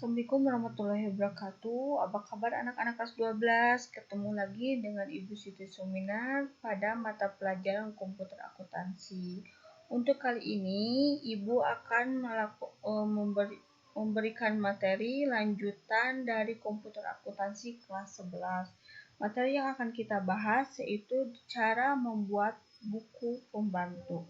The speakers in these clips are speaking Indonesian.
Assalamualaikum warahmatullahi wabarakatuh. Apa kabar anak-anak kelas 12? Ketemu lagi dengan Ibu Siti Suminar pada mata pelajaran komputer akuntansi. Untuk kali ini, Ibu akan memberikan materi lanjutan dari komputer akuntansi kelas 11. Materi yang akan kita bahas yaitu cara membuat buku pembantu.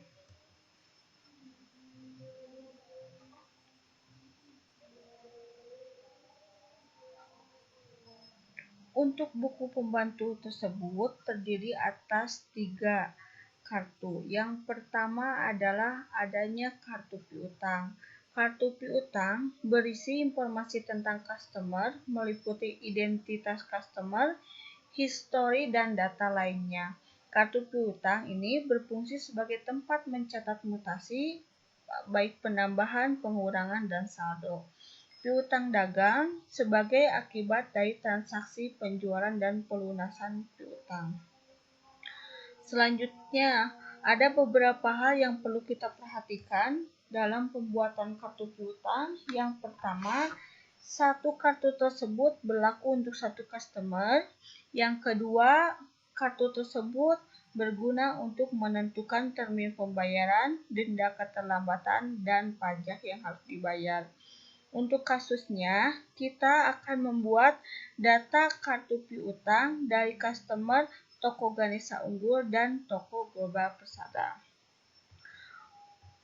Untuk buku pembantu tersebut terdiri atas 3 kartu. Yang pertama adalah adanya kartu piutang. Kartu piutang berisi informasi tentang customer, meliputi identitas customer, histori, dan data lainnya. Kartu piutang ini berfungsi sebagai tempat mencatat mutasi, baik penambahan, pengurangan, dan saldo. Piutang dagang sebagai akibat dari transaksi penjualan dan pelunasan piutang. Selanjutnya, ada beberapa hal yang perlu kita perhatikan dalam pembuatan kartu piutang. Yang pertama, satu kartu tersebut berlaku untuk satu customer. Yang kedua, kartu tersebut berguna untuk menentukan termin pembayaran, denda keterlambatan, dan pajak yang harus dibayar. Untuk kasusnya, kita akan membuat data kartu piutang dari customer toko Ganesha Unggul dan toko Global Persada.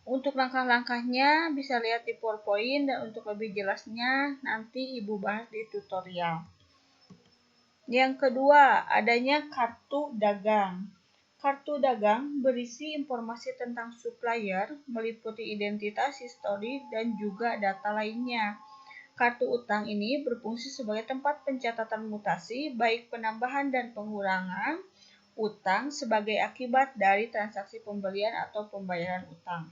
Untuk langkah-langkahnya bisa lihat di PowerPoint, dan untuk lebih jelasnya nanti Ibu bahas di tutorial. Yang kedua, adanya kartu dagang. Kartu dagang berisi informasi tentang supplier, meliputi identitas, histori, dan juga data lainnya. Kartu utang ini berfungsi sebagai tempat pencatatan mutasi, baik penambahan dan pengurangan utang sebagai akibat dari transaksi pembelian atau pembayaran utang.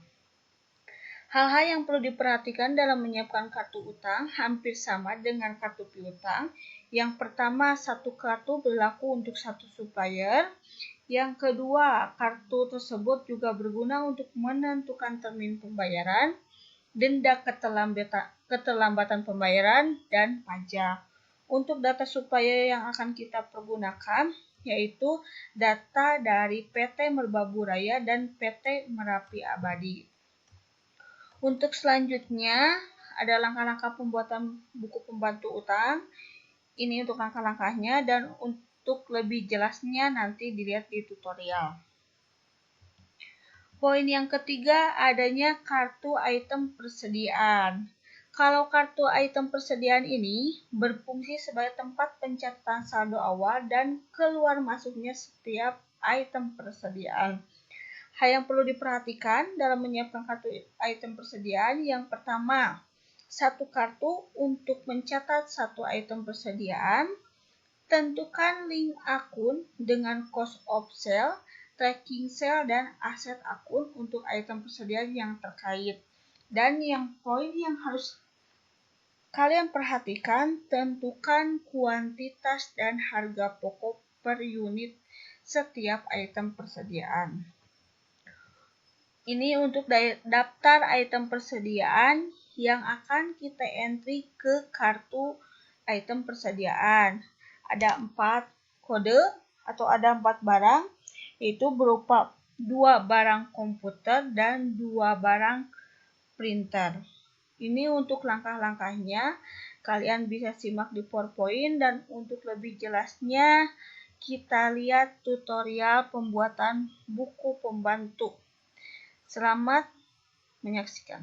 Hal-hal yang perlu diperhatikan dalam menyiapkan kartu utang hampir sama dengan kartu piutang. Yang pertama, satu kartu berlaku untuk satu supplier. Yang kedua, kartu tersebut juga berguna untuk menentukan termin pembayaran, denda keterlambatan pembayaran, dan pajak. Untuk data supplier yang akan kita pergunakan yaitu data dari PT Merbabu Raya dan PT Merapi Abadi. Untuk selanjutnya ada langkah-langkah pembuatan buku pembantu utang. Ini untuk langkah-langkahnya, dan untuk lebih jelasnya nanti dilihat di tutorial. Poin yang ketiga, adanya kartu item persediaan. Kalau kartu item persediaan ini berfungsi sebagai tempat pencatatan saldo awal dan keluar masuknya setiap item persediaan. Hal yang perlu diperhatikan dalam menyiapkan kartu item persediaan, yang pertama, satu kartu untuk mencatat satu item persediaan. Tentukan link akun dengan cost of sale, tracking sale, dan aset akun untuk item persediaan yang terkait. Dan yang poin yang harus kalian perhatikan, tentukan kuantitas dan harga pokok per unit setiap item persediaan. Ini untuk daftar item persediaan yang akan kita entry ke kartu item persediaan. Ada 4 kode atau ada 4 barang, yaitu berupa 2 barang komputer dan 2 barang printer. Ini untuk langkah-langkahnya, kalian bisa simak di PowerPoint, dan untuk lebih jelasnya kita lihat tutorial pembuatan buku pembantu. Selamat menyaksikan.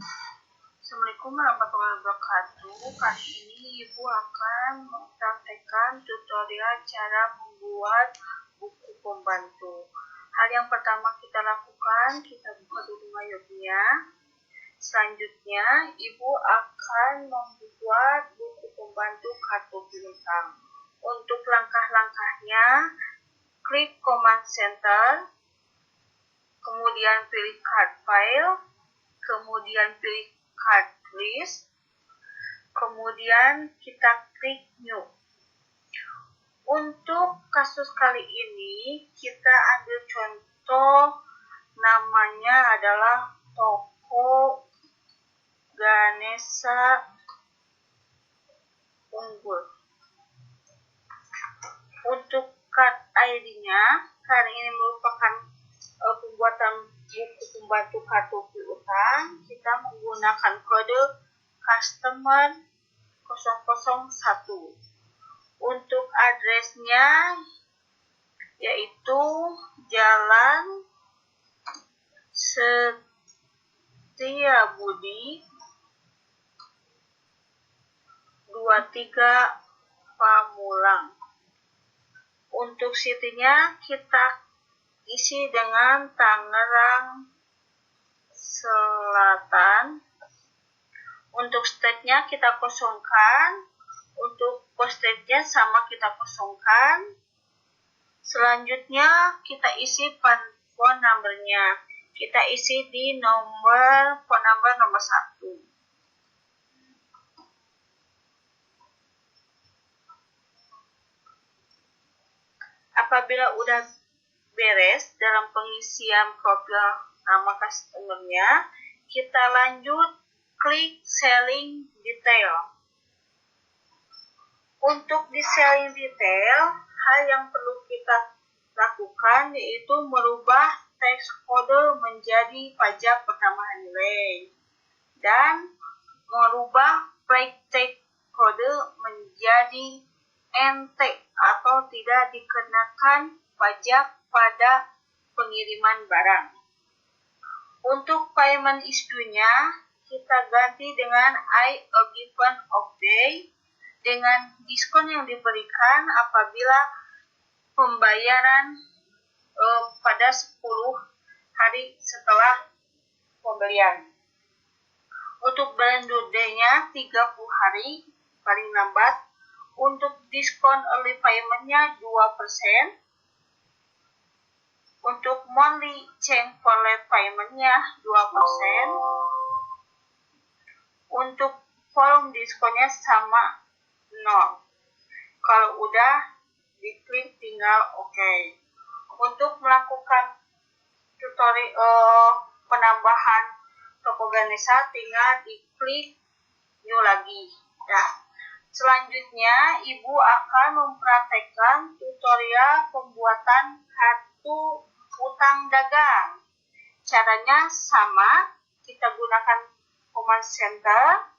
Assalamualaikum warahmatullahi wabarakatuh. Kali ini Ibu akan mempraktekkan tutorial cara membuat buku pembantu. Hal yang pertama kita lakukan, kita buka dulu layarnya. Selanjutnya, Ibu akan membuat buku pembantu kartu piutang. Untuk langkah-langkahnya, klik Command Center, kemudian pilih Card File, kemudian pilih Card List, kemudian kita klik New. Untuk kasus kali ini, kita ambil contoh namanya adalah toko Ganesha unggul. Untuk card ID-nya, karena ini merupakan pembuatan buku pembantu kartu piutang, kita menggunakan kode customer 001. Untuk addressnya yaitu Jalan Setiabudi 23 Pamulang. Untuk city-nya kita isi dengan Tangerang Selatan. Untuk state-nya kita kosongkan. Untuk postage-nya sama kita kosongkan. Selanjutnya kita isi phone number-nya. Kita isi di phone number nomor 1. Apabila udah beres dalam pengisian profil nama customer-nya, kita lanjut klik selling detail. Untuk di selling detail, hal yang perlu kita lakukan yaitu merubah teks kode menjadi pajak pertambahan nilai dan merubah break kode menjadi NT atau tidak dikenakan pajak pada pengiriman barang. Untuk payment issue-nya, kita ganti dengan I a given of day dengan diskon yang diberikan apabila pembayaran pada 10 hari setelah pembelian. Untuk balance day-nya 30 hari paling lambat. Untuk diskon early payment-nya 2%. Untuk monthly change for late payment-nya 2%. Untuk volume diskonnya sama 0. Kalau udah diklik tinggal OK. Untuk melakukan tutorial penambahan toko Ganesha tinggal diklik new lagi. Nah, selanjutnya Ibu akan mempraktekkan tutorial pembuatan kartu utang dagang. Caranya sama, kita gunakan command center,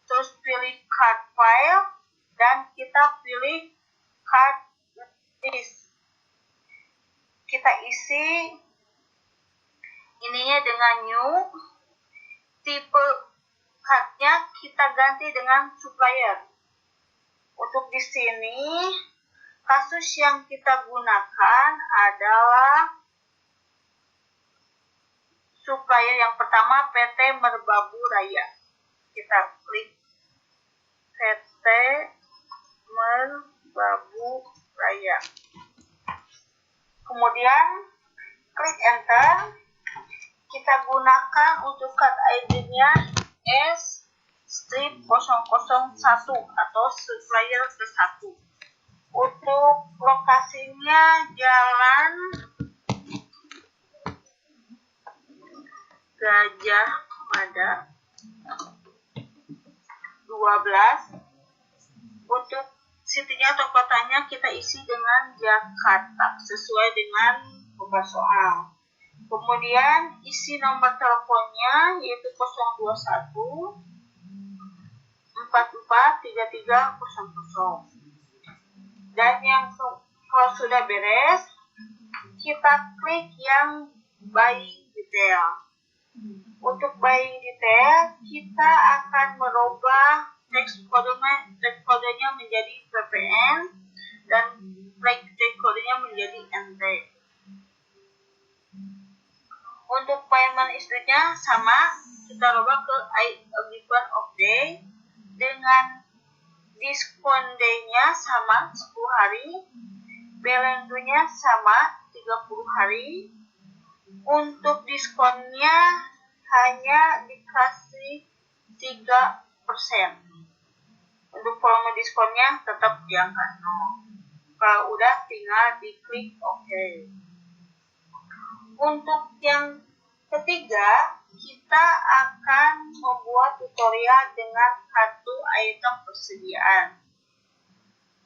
terus pilih card file, dan kita pilih card list. Kita isi ininya dengan new, tipe cardnya kita ganti dengan supplier. Untuk di sini, kasus yang kita gunakan adalah supplier yang pertama PT Merbabu Raya. Kita klik PT Merbabu Raya. Kemudian klik enter. Kita gunakan untuk card ID-nya S-001 atau supplier ke-1. Untuk lokasinya Jalan Gajah Mada 12. Untuk city-nya atau kotanya kita isi dengan Jakarta sesuai dengan beban soal. Kemudian isi nomor teleponnya yaitu 021 44 3300. Dan yang kalau sudah beres, kita klik yang buying detail. Untuk buying detail, kita akan merubah teks kodenya menjadi PPN dan break kodenya menjadi NT. Untuk payment issue-nya sama, kita rubah ke a given of day dengan diskon day-nya sama 10 hari, balance-nya sama 30 hari. Untuk diskonnya hanya dikasih 3%. Untuk volume diskonnya tetap di angka 0. Kalau udah tinggal diklik OK. Untuk yang ketiga, kita akan membuat tutorial dengan kartu item persediaan.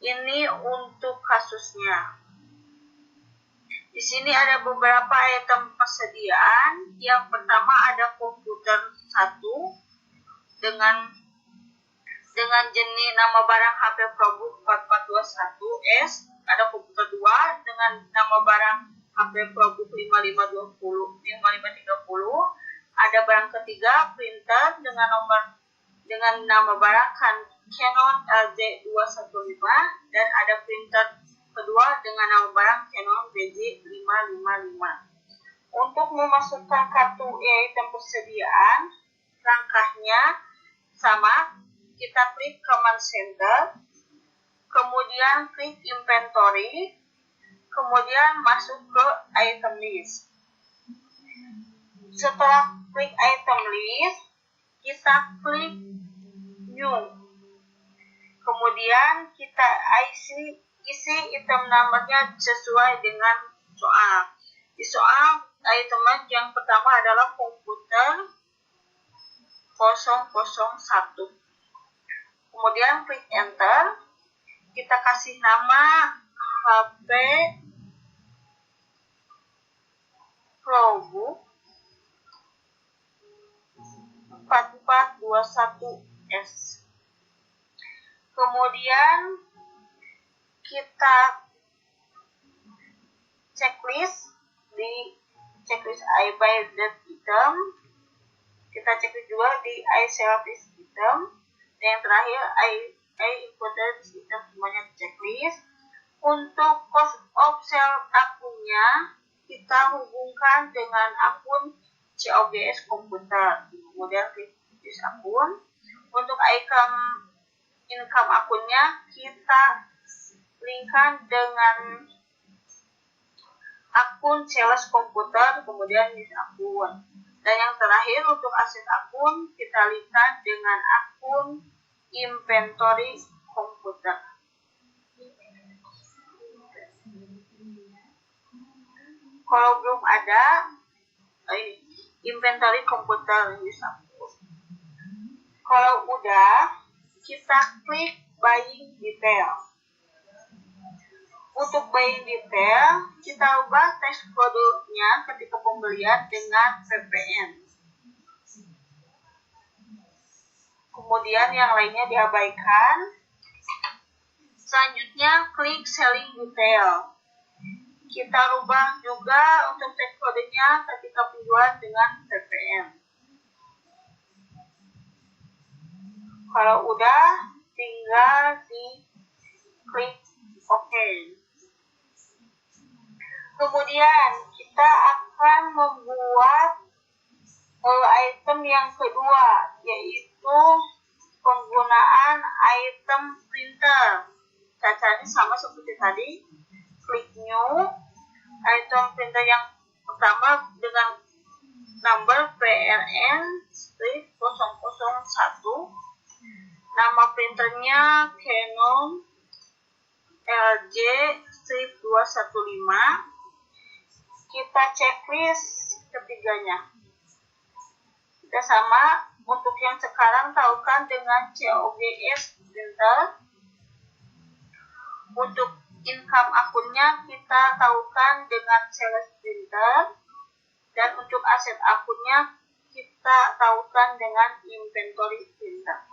Ini untuk kasusnya. Di sini ada beberapa item persediaan. Yang pertama ada komputer 1 dengan jenis nama barang HP ProBook 4421S. Ada komputer 2 dengan nama barang HP ProBook 5530. Ada barang ketiga printer dengan nama barang Canon LJ215 dan ada printer kedua dengan nama barang Canon BJ555. Untuk memasukkan kartu item persediaan, langkahnya sama. Kita klik Command Center, kemudian klik Inventory, kemudian masuk ke Item List. Setelah klik Item List, kita klik New. Kemudian kita isi item nomornya sesuai dengan soal. Di soal item yang pertama adalah komputer 001. Kemudian klik enter. Kita kasih nama HP ProBook 4421S. Kemudian kita checklist di checklist I buy that item. Kita checklist juga di I sell this item. Dan yang terakhir I imported this item, semuanya di checklist. Untuk cost of sale akunnya kita hubungkan dengan akun COGS komputer. Kemudian klik use akun. Untuk income akunnya kita linkkan dengan akun sales komputer, kemudian use akun. Dan yang terakhir untuk aset akun kita linkkan dengan akun inventory komputer. Kalau belum ada inventory komputer, use akun. Kalau udah, kita klik buying detail. Untuk buying detail, kita ubah teks kodenya ketika pembelian dengan VPN. Kemudian yang lainnya diabaikan. Selanjutnya klik selling detail. Kita rubah juga untuk teks kodenya ketika penjualan dengan VPN. Kalau udah, tinggal di klik OK. Kemudian kita akan membuat item yang kedua, yaitu penggunaan item printer. Caranya sama seperti tadi. Klik New. Item printer yang pertama dengan number PRN strip 001. Nama printernya Canon LJ strip 215. Kita checklist ketiganya. Kita sama, untuk yang sekarang tahukan dengan COGS printer. Untuk income akunnya kita tahukan dengan sales printer. Dan untuk aset akunnya kita tahukan dengan inventory printer.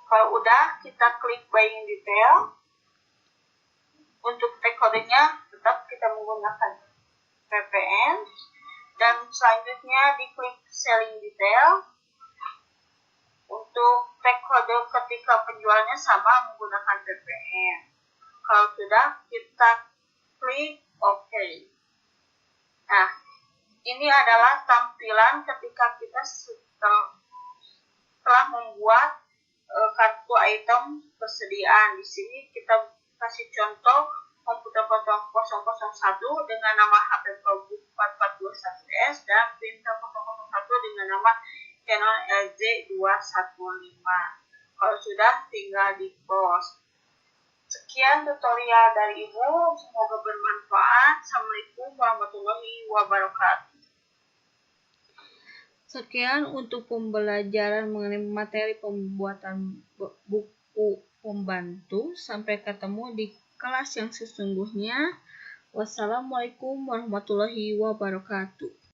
Kalau udah, kita klik buying detail. Untuk tag kodenya tetap kita menggunakan VPN. Dan selanjutnya diklik selling detail. Untuk tag kode ketika penjualannya sama menggunakan VPN. Kalau sudah, kita klik OK. Nah, ini adalah tampilan ketika kita setelah membuat kartu item persediaan. Di sini kita kasih contoh komputer 001 dengan nama HP ProBook 4421S dan printer 001 dengan nama Canon LJ215. Kalau sudah, tinggal di close. Sekian tutorial dari Ibu, semoga bermanfaat. Assalamualaikum warahmatullahi wabarakatuh. Sekian untuk pembelajaran mengenai materi pembuatan buku membantu. Sampai ketemu di kelas yang sesungguhnya. Wassalamualaikum warahmatullahi wabarakatuh.